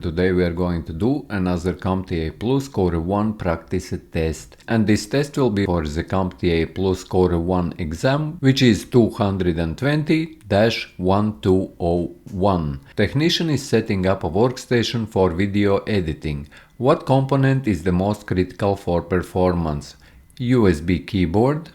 Today we are going to do another CompTIA Plus Core 1 practice test, and this test will be for the CompTIA Plus Core 1 exam, which is 220-1201. Technician is setting up a workstation for video editing. What component is the most critical for performance? USB keyboard,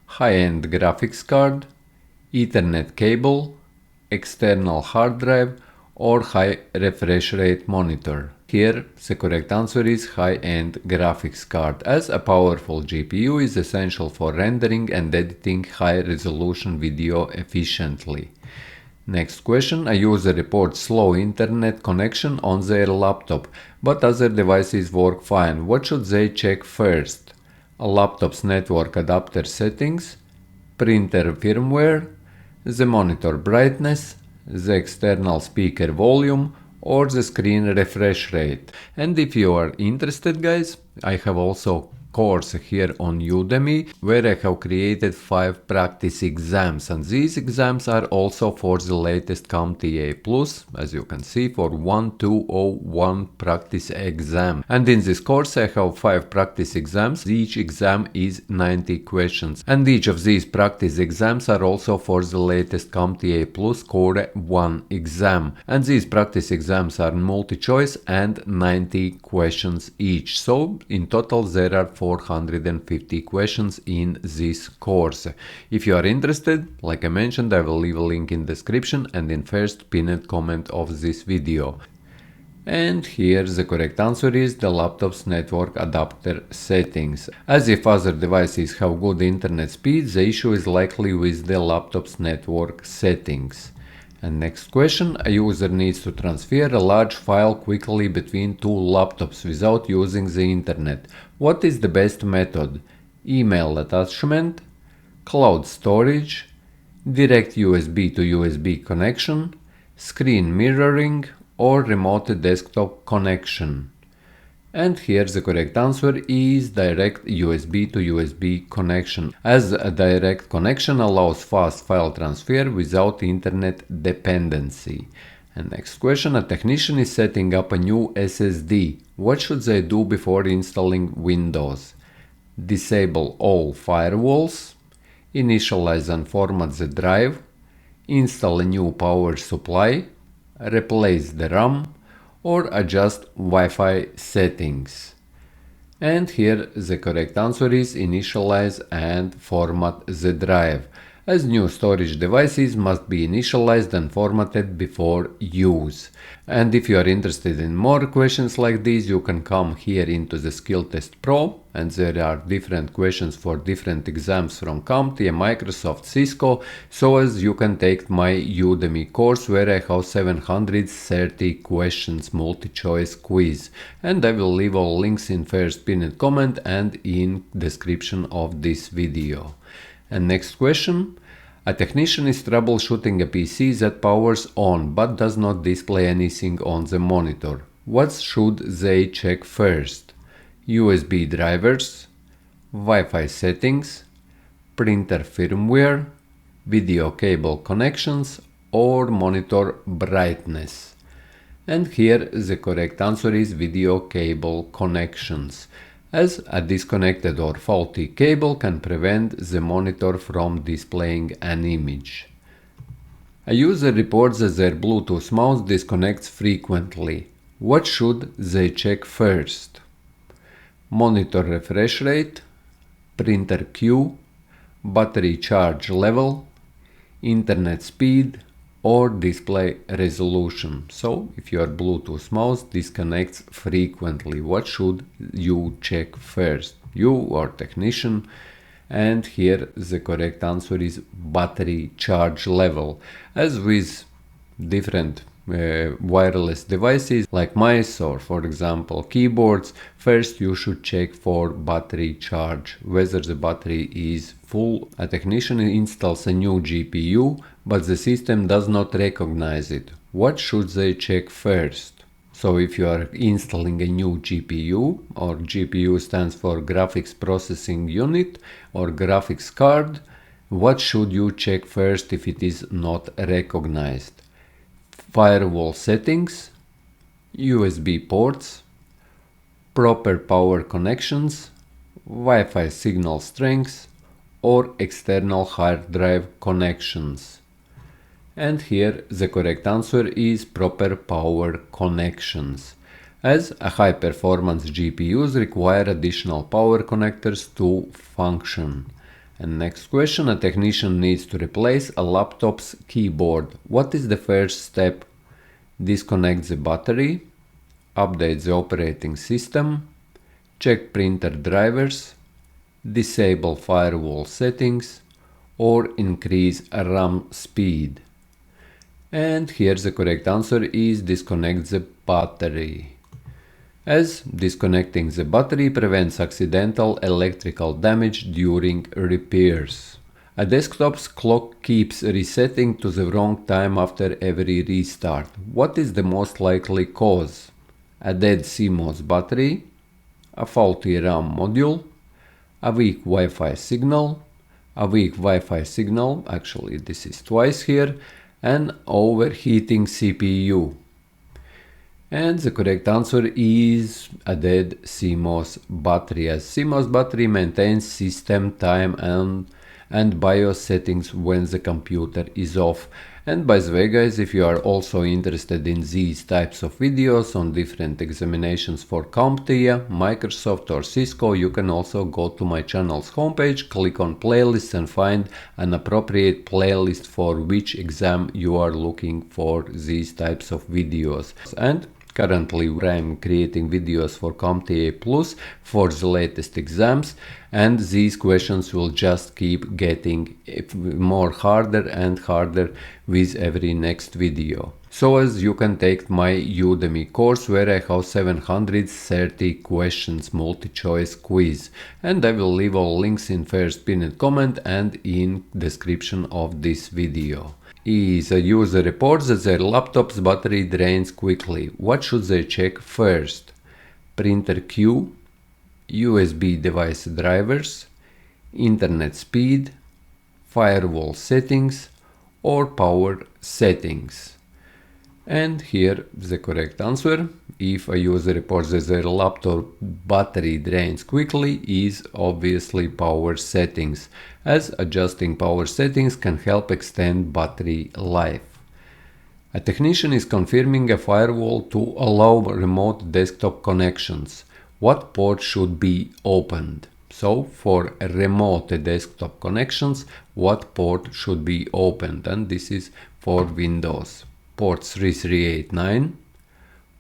high-end graphics card, Ethernet cable, external hard drive, or high refresh rate monitor. Here the correct answer is high-end graphics card, as a powerful GPU is essential for rendering and editing high-resolution video efficiently. Next question. A user reports slow internet connection on their laptop, but other devices work fine. What should they check first? A laptop's network adapter settings, printer firmware, the monitor brightness, the external speaker volume, or the screen refresh rate. And if you are interested, guys, I have also course here on Udemy where I have created 5 practice exams, and these exams are also for the latest CompTIA Plus, as you can see, for 1201 practice exam. And in this course I have 5 practice exams. Each exam is 90 questions, and each of these practice exams are also for the latest CompTIA Plus Core 1 exam, and these practice exams are multi-choice and 90 questions each. So in total there are 450 questions in this course. If you are interested, like I mentioned, I will leave a link in description and in first pinned comment of this video. And here the correct answer is the laptop's network adapter settings. As if other devices have good internet speed, the issue is likely with the laptop's network settings. And next question. A user needs to transfer a large file quickly between 2 laptops without using the internet. What is the best method? Email attachment, cloud storage, direct USB to USB connection, screen mirroring, or remote desktop connection? And here the correct answer is direct USB to USB connection, as a direct connection allows fast file transfer without internet dependency. And next question. A technician is setting up a new SSD. What should they do before installing Windows? Disable all firewalls, initialize and format the drive, install a new power supply, replace the RAM, or adjust Wi-Fi settings. And here the correct answer is initialize and format the drive, as new storage devices must be initialized and formatted before use. And if you are interested in more questions like these, you can come here into the Skill Test Pro, and there are different questions for different exams from CompTIA, Microsoft, Cisco, so as you can take my Udemy course where I have 730 questions multi-choice quiz, and I will leave all links in first pinned comment and in description of this video. And next question. A technician is troubleshooting a PC that powers on but does not display anything on the monitor. What should they check first? USB drivers, Wi-Fi settings, printer firmware, video cable connections, or monitor brightness? And here the correct answer is video cable connections, as a disconnected or faulty cable can prevent the monitor from displaying an image. A user reports that their Bluetooth mouse disconnects frequently. What should they check first? Monitor refresh rate, printer queue, battery charge level, internet speed, or display resolution. So if your Bluetooth mouse disconnects frequently, what should you check first, you or technician? And here the correct answer is battery charge level, as with different wireless devices like mice or, for example, keyboards, first you should check for battery charge, whether the battery is full. A technician installs a new GPU, but the system does not recognize it. What should they check first? So if you are installing a new GPU, or GPU stands for graphics processing unit or graphics card, what should you check first if it is not recognized? Firewall settings, USB ports, proper power connections, Wi-Fi signal strength, or external hard drive connections. And here the correct answer is proper power connections, as a high-performance GPUs require additional power connectors to function. And next question, a technician needs to replace a laptop's keyboard. What is the first step? Disconnect the battery, update the operating system, check printer drivers, disable firewall settings, or increase RAM speed. And here the correct answer is disconnect the battery, as disconnecting the battery prevents accidental electrical damage during repairs. A desktop's clock keeps resetting to the wrong time after every restart. What is the most likely cause? A dead CMOS battery, a faulty RAM module, a weak Wi-Fi signal, actually this is twice here, and overheating CPU. And the correct answer is a dead CMOS battery, as CMOS battery maintains system time and BIOS settings when the computer is off. And by the way guys, if you are also interested in these types of videos on different examinations for CompTIA, Microsoft or Cisco, you can also go to my channel's homepage, click on playlists and find an appropriate playlist for which exam you are looking for these types of videos. And currently I am creating videos for CompTIA Plus for the latest exams, and these questions will just keep getting more harder and harder with every next video. So as you can take my Udemy course where I have 730 questions multi-choice quiz, and I will leave all links in first pinned comment and in description of this video. Is a user reports that their laptop's battery drains quickly. What should they check first? Printer queue, USB device drivers, internet speed, firewall settings, or power settings. And here the correct answer, if a user reports that their laptop battery drains quickly, is obviously power settings, as adjusting power settings can help extend battery life. A technician is confirming a firewall to allow remote desktop connections. What port should be opened? So for remote desktop connections, what port should be opened? And this is for Windows. Port 3389,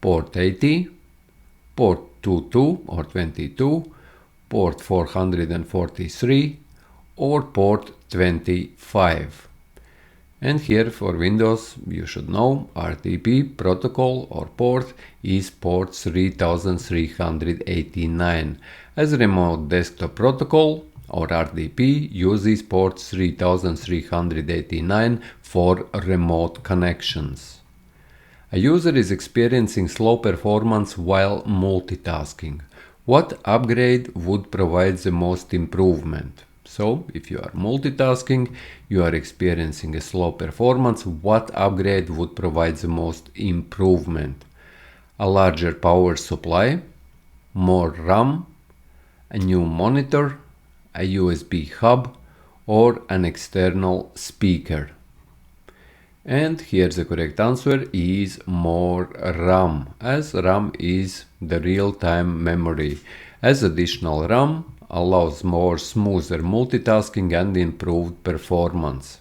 port 80, port 22 or 22, port 443, or port 25. And here for Windows you should know RDP protocol or port is port 3389, as remote desktop protocol or RDP uses port 3389 for remote connections. A user is experiencing slow performance while multitasking. What upgrade would provide the most improvement? So, if you are multitasking, you are experiencing a slow performance, what upgrade would provide the most improvement? A larger power supply, more RAM, a new monitor, a USB hub, or an external speaker. And here the correct answer is more RAM, as RAM is the real-time memory, as additional RAM allows more smoother multitasking and improved performance.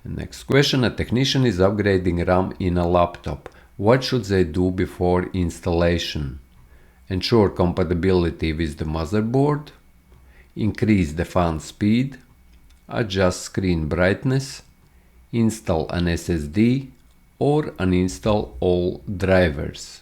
The next question, a technician is upgrading RAM in a laptop. What should they do before installation? Ensure compatibility with the motherboard, increase the fan speed, adjust screen brightness, install an SSD, or uninstall all drivers.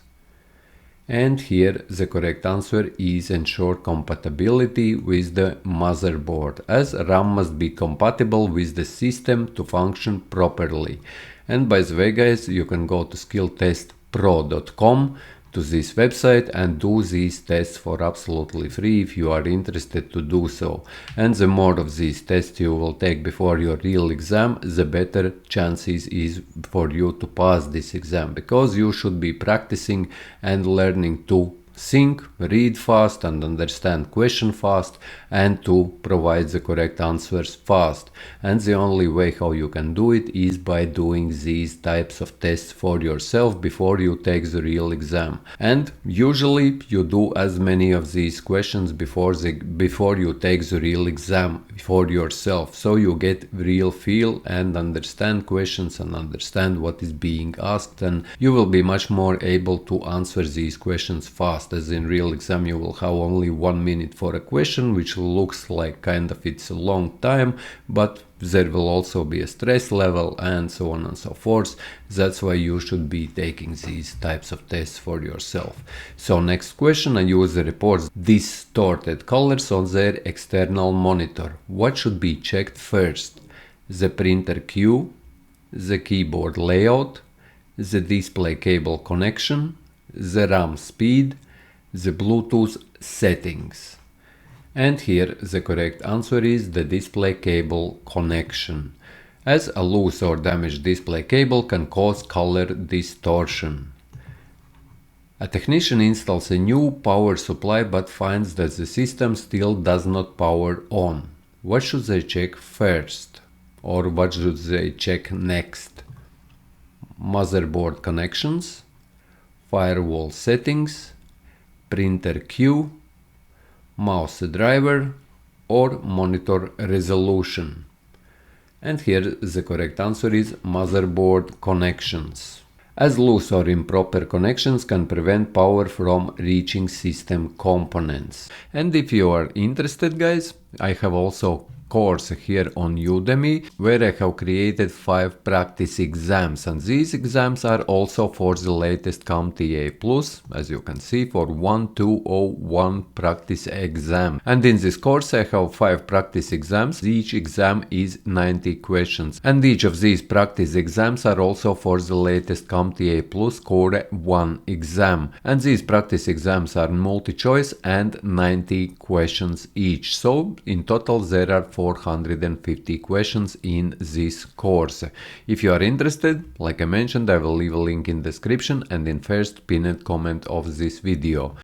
And here the correct answer is ensure compatibility with the motherboard, as RAM must be compatible with the system to function properly. And by the way guys, you can go to skilltestpro.com to this website and do these tests for absolutely free if you are interested to do so. And the more of these tests you will take before your real exam, the better chances is for you to pass this exam, because you should be practicing and learning to think, read fast and understand question fast, and to provide the correct answers fast. And the only way how you can do it is by doing these types of tests for yourself before you take the real exam. And usually you do as many of these questions before you take the real exam for yourself, so you get real feel and understand questions and understand what is being asked, and you will be much more able to answer these questions fast. As in real exam you will have only 1 minute for a question, which looks like kind of it's a long time, but there will also be a stress level and so on and so forth. That's why you should be taking these types of tests for yourself. So next question: a user reports distorted colors on their external monitor. What should be checked first? The printer queue, the keyboard layout, the display cable connection, the RAM speed, the Bluetooth settings. And here the correct answer is the display cable connection, as a loose or damaged display cable can cause color distortion. A technician installs a new power supply but finds that the system still does not power on. What should they check first? Or what should they check next? Motherboard connections, firewall settings, printer queue, mouse driver, or monitor resolution. And here the correct answer is motherboard connections, as loose or improper connections can prevent power from reaching system components. And if you are interested, guys, I have also course here on Udemy where I have created 5 practice exams, and these exams are also for the latest CompTIA Plus, as you can see, for 1201 practice exam. And in this course I have 5 practice exams. Each exam is 90 questions, and each of these practice exams are also for the latest CompTIA Plus Core 1 exam, and these practice exams are multi-choice and 90 questions each. So in total there are 450 questions in this course. If you are interested, like I mentioned, I will leave a link in description and in first pinned comment of this video.